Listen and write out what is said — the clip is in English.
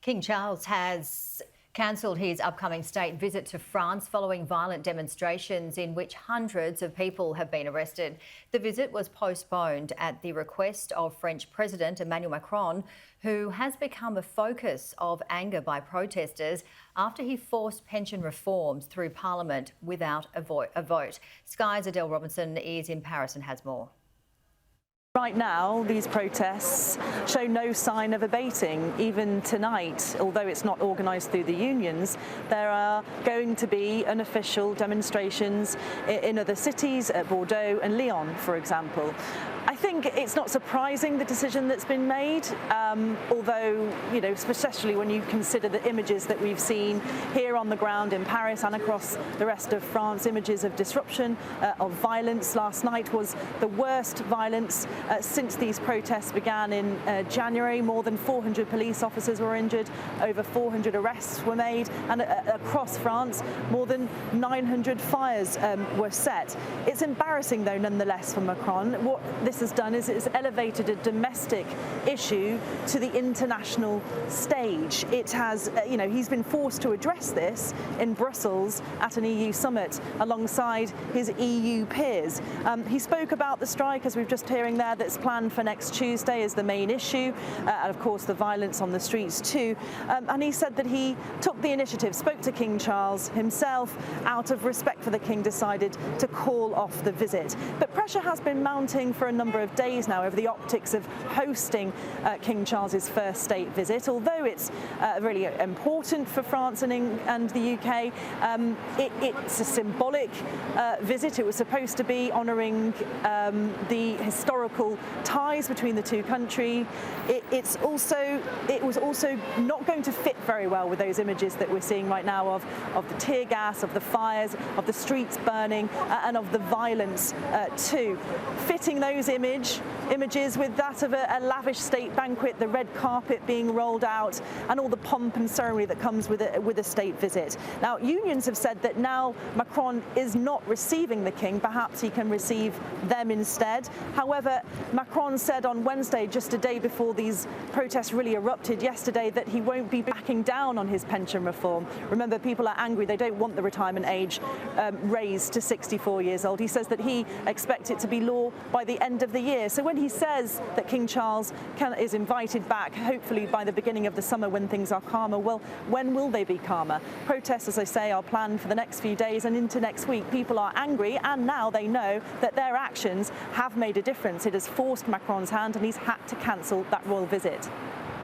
King Charles has cancelled his upcoming state visit to France following violent demonstrations in which hundreds of people have been arrested. The visit was postponed at the request of French President Emmanuel Macron, who has become a focus of anger by protesters after he forced pension reforms through Parliament without a vote. Sky's Adele Robinson is in Paris and has more. Right now, these protests show no sign of abating. Even tonight, although it's not organised through the unions, there are going to be unofficial demonstrations in other cities, at Bordeaux and Lyon, for example. I think it's not surprising, the decision that's been made, although, especially when you consider the images that we've seen here on the ground in Paris and across the rest of France, images of disruption, of violence. Last night was the worst violence since these protests began in January. More than 400 police officers were injured, over 400 arrests were made, and across France, more than 900 fires were set. It's embarrassing, though, nonetheless, for Macron. What this has done is it's elevated a domestic issue to the international stage. It has, he's been forced to address this in Brussels at an EU summit alongside his EU peers. He spoke about the strike, as we've just hearing there, that's planned for next Tuesday as the main issue, and of course the violence on the streets too. And he said that he took the initiative, spoke to King Charles himself, out of respect for the King, decided to call off the visit. But pressure has been mounting for a number of days now over the optics of hosting King Charles's first state visit. Although it's really important for France and the UK, it's a symbolic visit. It was supposed to be honouring the historical ties between the two countries. It was also not going to fit very well with those images that we're seeing right now of the tear gas, of the fires, of the streets burning, and of the violence too. Fitting those images with that of a lavish state banquet, the red carpet being rolled out, and all the pomp and ceremony that comes with a state visit. Now, unions have said that now Macron is not receiving the King, perhaps he can receive them instead. However, Macron said on Wednesday, just a day before these protests really erupted yesterday, that he won't be backing down on his pension reform. Remember, people are angry. They don't want the retirement age raised to 64 years old. He says that he expects it to be law by the end of the year. So when he says that King Charles is invited back, hopefully by the beginning of the summer when things are calmer, well, when will they be calmer? Protests, as I say, are planned for the next few days and into next week. People are angry, and now they know that their actions have made a difference. It has forced Macron's hand, and he's had to cancel that royal visit.